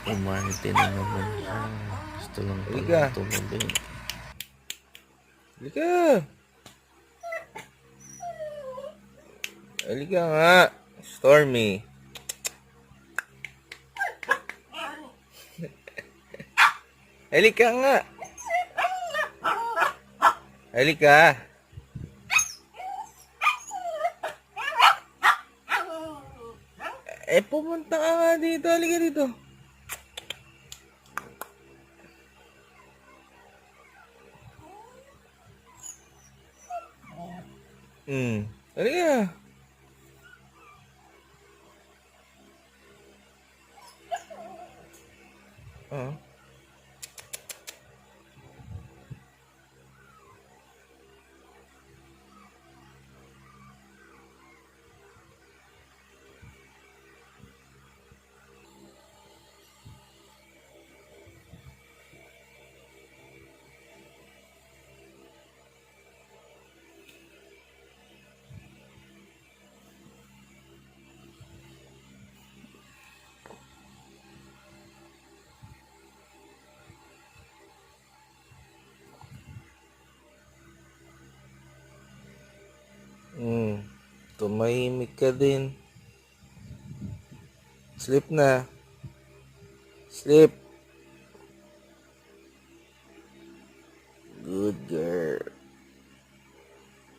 Umarte na naman siya. Gusto lang Halika. pala tumabi. Halika. Halika nga. Stormy. Halika nga. Halika. Pumunta ka nga dito. Halika dito. Halika. Oh. Tumahimik ka din. Sleep na. Sleep.